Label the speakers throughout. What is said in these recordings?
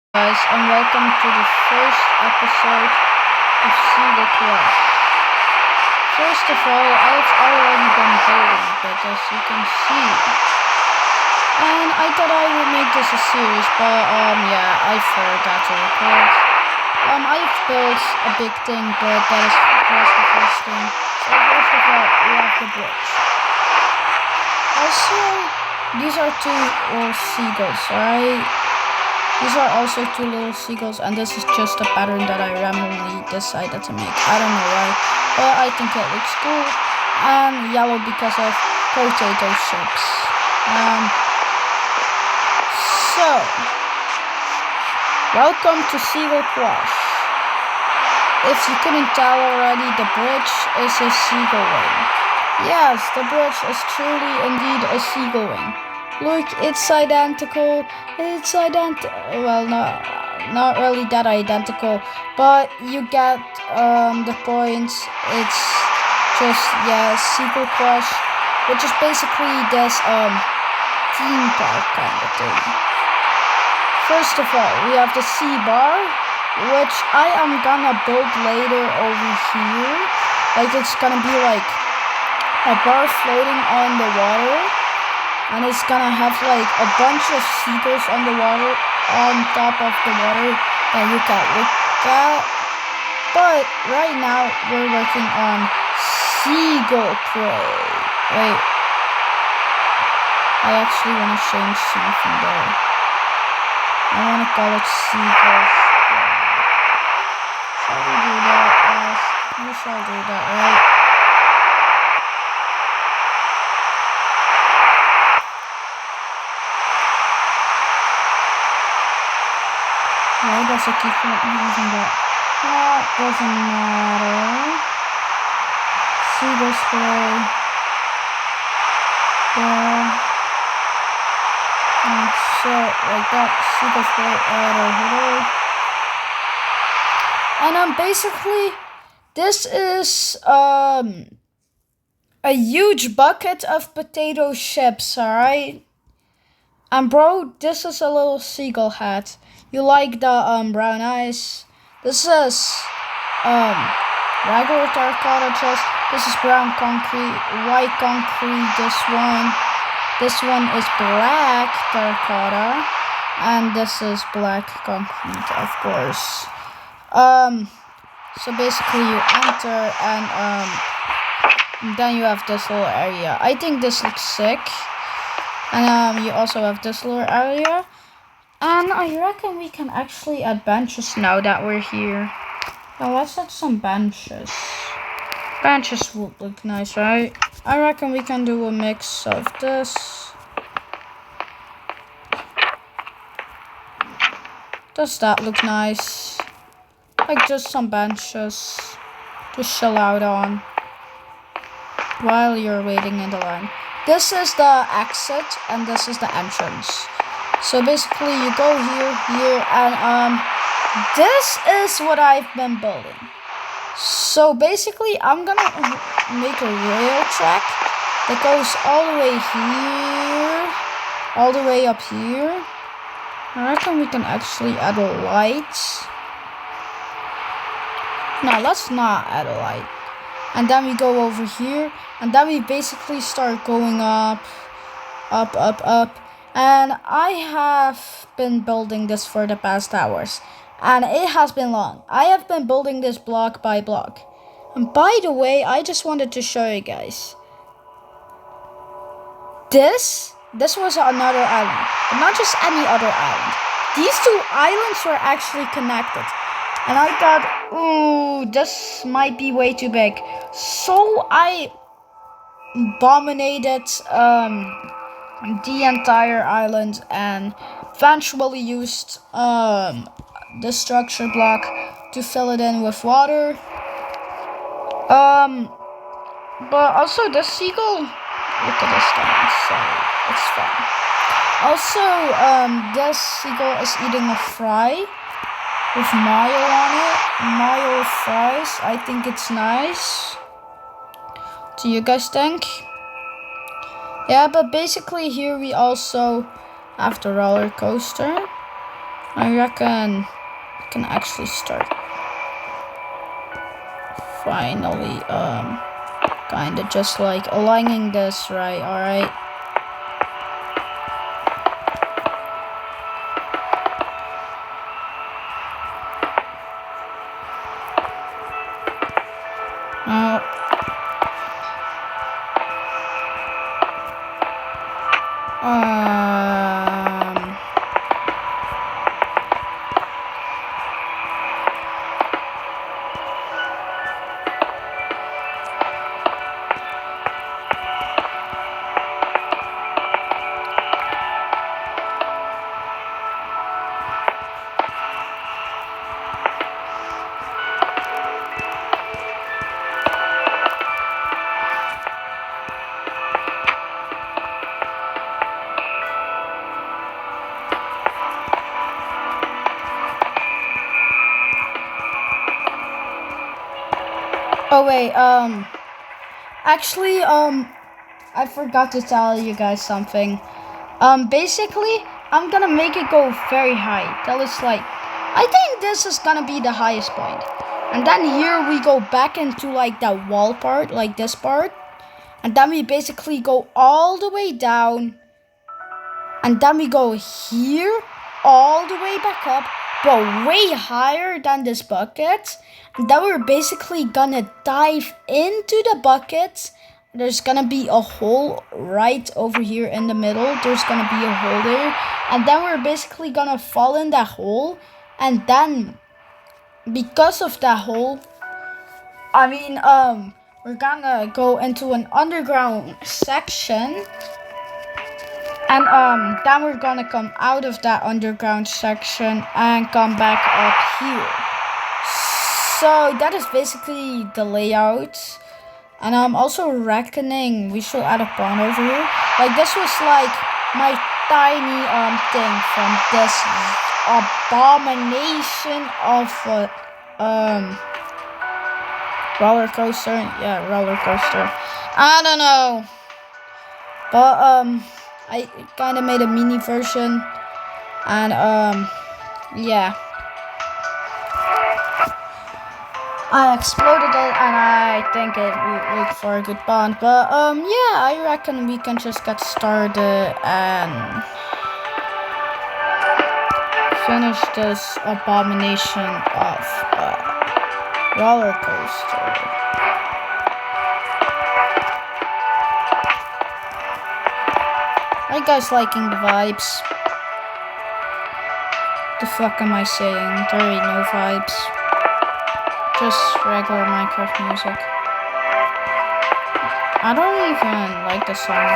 Speaker 1: Guys, and welcome to the first episode of Seagull Quash. First of all, I've already been building a bit, as you can see. And I thought I would make this a series, but yeah, I forgot to record. I've built a big thing, but that is was the first thing. So first of all, we have the bridge. Also, these are two little seagulls, right? These are also two little seagulls, and this is just a pattern that I randomly decided to make. I don't know why, but I think it looks cool. And yellow because of potato chips. So, welcome to Seagull Quash. If you couldn't tell already, the bridge is a seagull wing. Yes, the bridge is truly indeed a seagull wing. Look, it's identical. Well, not really that identical, but you get the points. It's just seagull crush, which is basically this theme park kind of thing. First of all, we have the sea bar, which I am gonna build later over here. Like it's gonna be like a bar floating on the water. And it's gonna have like a bunch of seagulls on the water, on top of the water that you can look at. But right now we're working on seagull prey. Wait, I actually want to change something there. I want to call it seagulls. Shall we do that? Yes, we shall do that, right? Why does it keep using that? That doesn't matter. See this way. There. And so, like that. See this way. And basically, this is a huge bucket of potato chips, alright? And bro, this is a little seagull hat. You like the brown eyes? This is regular terracotta chest. This is brown concrete, white concrete. This one is black terracotta, and this is black concrete, of course. So basically you enter and then you have this little area. I think this looks sick. And you also have this little area. And I reckon we can actually add benches now that we're here. Now let's add some benches. Benches would look nice, right? I reckon we can do a mix of this. Does that look nice? Like just some benches to chill out on while you're waiting in the line. This is the exit and this is the entrance. So basically you go here, and this is what I've been building. So basically I'm gonna make a rail track that goes all the way here, all the way up here. I reckon we can actually add a light. No, let's not add a light. And then we go over here, and then we basically start going up. And I have been building this for the past hours, and it has been long. I have been building this block by block. And by the way, I just wanted to show you guys. This was another island, but not just any other island. These two islands were actually connected. And I thought, ooh, this might be way too big. So I abominated the entire island and eventually used the structure block to fill it in with water. But also the seagull, look at this thing, so it's fun. Also, this seagull is eating a fry with mayo on it. Mayo fries, I think it's nice. Do you guys think? Yeah, but basically here we also have the roller coaster. I reckon I can actually start. Finally, kinda just like aligning this right, alright? Now, oh wait, actually, I forgot to tell you guys something. Basically, I'm gonna make it go very high. Till it's like, I think this is gonna be the highest point. And then here we go back into like that wall part, like this part. And then we basically go all the way down. And then we go here, all the way back up, but way higher than this bucket. And then we're basically gonna dive into the bucket. There's gonna be a hole right over here in the middle. There's gonna be a hole there. And then we're basically gonna fall in that hole. And then, because of that hole, we're gonna go into an underground section. And then we're gonna come out of that underground section and come back up here. So that is basically the layout. And I'm also reckoning we should add a pond over here. Like this was like my tiny thing from this abomination of roller coaster. Yeah, roller coaster. I don't know. But I kind of made a mini version, and yeah, I exploded it, and I think it would look for a good bond. But yeah, I reckon we can just get started and finish this abomination of roller coaster. Are you guys liking the vibes? The fuck am I saying? There ain't no vibes. Just regular Minecraft music. I don't even like the song.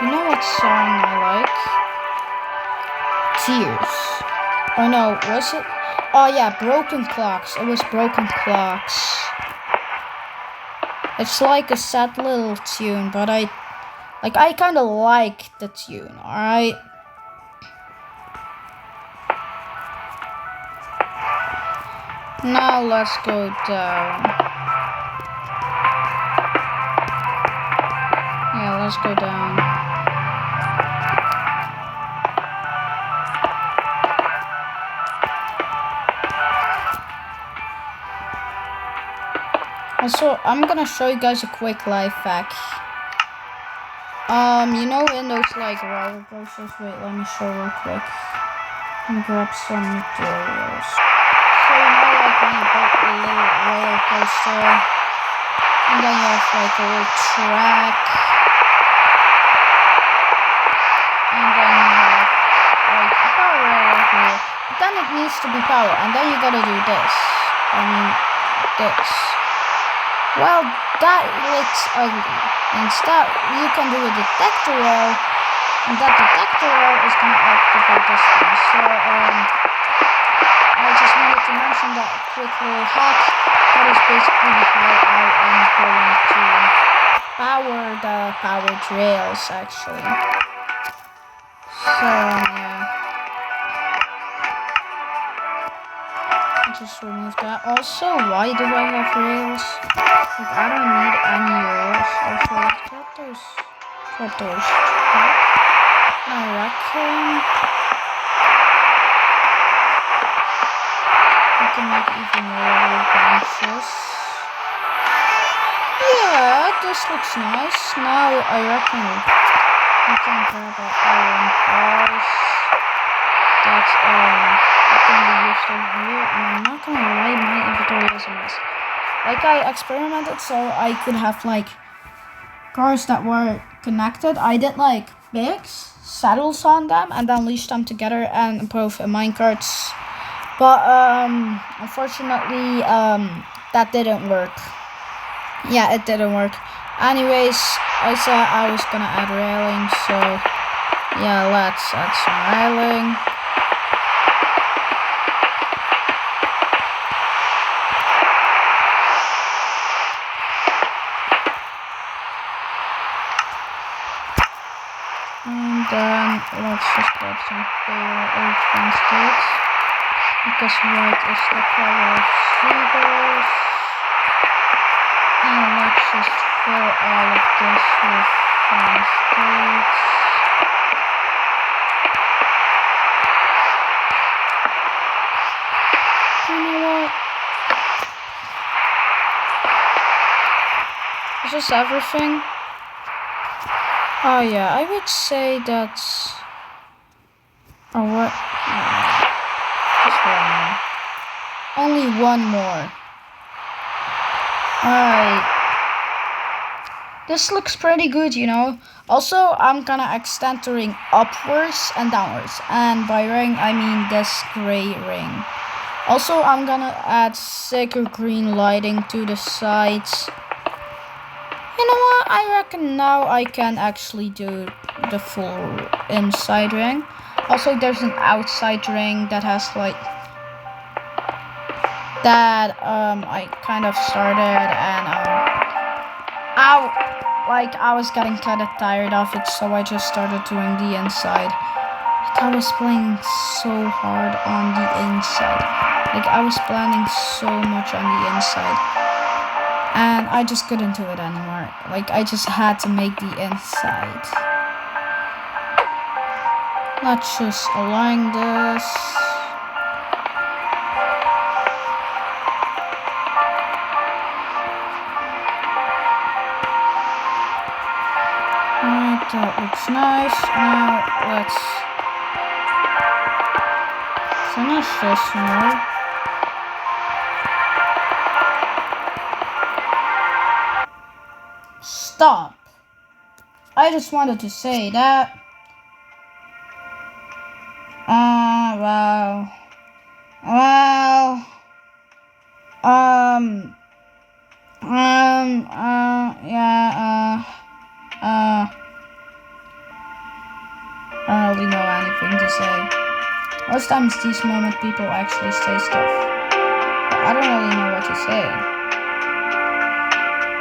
Speaker 1: You know what song I like? Tears. Oh no, was it? Oh yeah, Broken Clocks. It was Broken Clocks. It's like a sad little tune, but I kind of like the tune, alright? Now let's go down. Yeah, let's go down. Also, I'm gonna show you guys a quick life hack. You know in those like roller coasters, wait, let me show real quick. Let me grab some materials. So you know like when you build a little roller coaster, and then you have like a little track, and then you have like a power rail here, but then it needs to be power, and then you gotta do this. This. Well, that looks ugly. Instead, you can do a detector rail, and that detector rail is going to activate this thing. So, I just wanted to mention that quick little hack. That is basically how I am going to power the powered rails, actually. So, yeah. Just remove that. Also, why do I have rails? Like, I don't need any rails. Also, let's get those. I reckon can make even more benches. Yeah, this looks nice. Now I reckon we can grab our iron bars. That's that can be used over here. And I'm not gonna lie, my inventory is a mess. Like I experimented so I could have like cars that were connected. I did like big saddles on them and then leashed them together and both minecarts. But unfortunately that didn't work. Yeah, it didn't work. Anyways, I said I was gonna add railing, so yeah, let's add some railing. And then let's just grab some old fence sticks, because white is the color of seagulls. And let's just fill all of this with fence sticks. You know what? Is this everything? Oh yeah, I would say that's... Oh what? Just one more. Only one more. Alright. This looks pretty good, you know. Also, I'm gonna extend the ring upwards and downwards. And by ring, I mean this gray ring. Also, I'm gonna add thicker green lighting to the sides. You know what? I reckon now I can actually do the full inside ring. Also, there's an outside ring that has like... that I kind of started and I was getting kind of tired of it, so I just started doing the inside. Like I was playing so hard on the inside. Like I was planning so much on the inside. And I just couldn't do it anymore. Like I just had to make the inside. Let's just align this. Alright, that looks nice. Now let's finish this one. Stop. I just wanted to say that. Well. Yeah, I don't really know anything to say. Most times these moments people actually say stuff. But I don't really know what to say.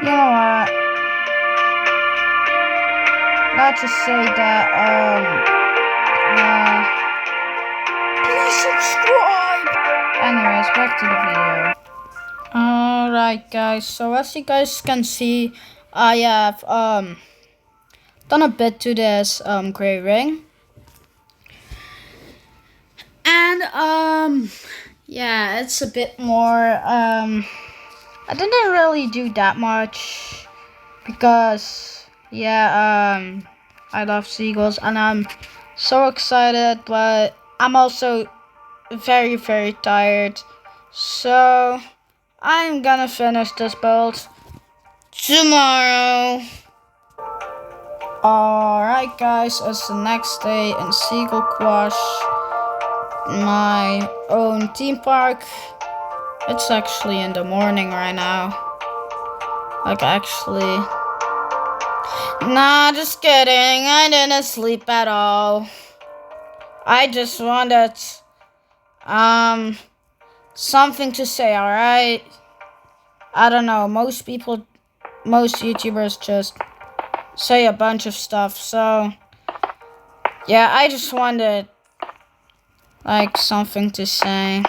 Speaker 1: You know what? Let's just say that, please subscribe! Anyways, back to the video. Alright guys, so as you guys can see, I have, done a bit to this, gray ring. And, yeah, it's a bit more, I didn't really do that much, because, yeah, I love seagulls, and I'm so excited, but I'm also very, very tired, so I'm gonna finish this build tomorrow. Alright guys, it's the next day in Seagull Quash, my own theme park. It's actually in the morning right now. Like actually... Nah, just kidding. I didn't sleep at all. I just wanted something to say, alright? I don't know, most YouTubers just say a bunch of stuff, so yeah, I just wanted like something to say.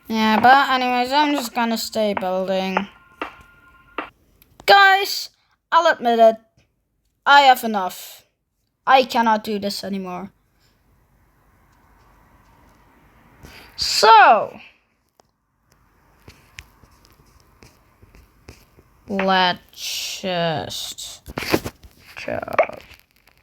Speaker 1: Yeah, but anyways, I'm just gonna stay building. Guys, I'll admit it, I have enough. I cannot do this anymore. So, Let's just...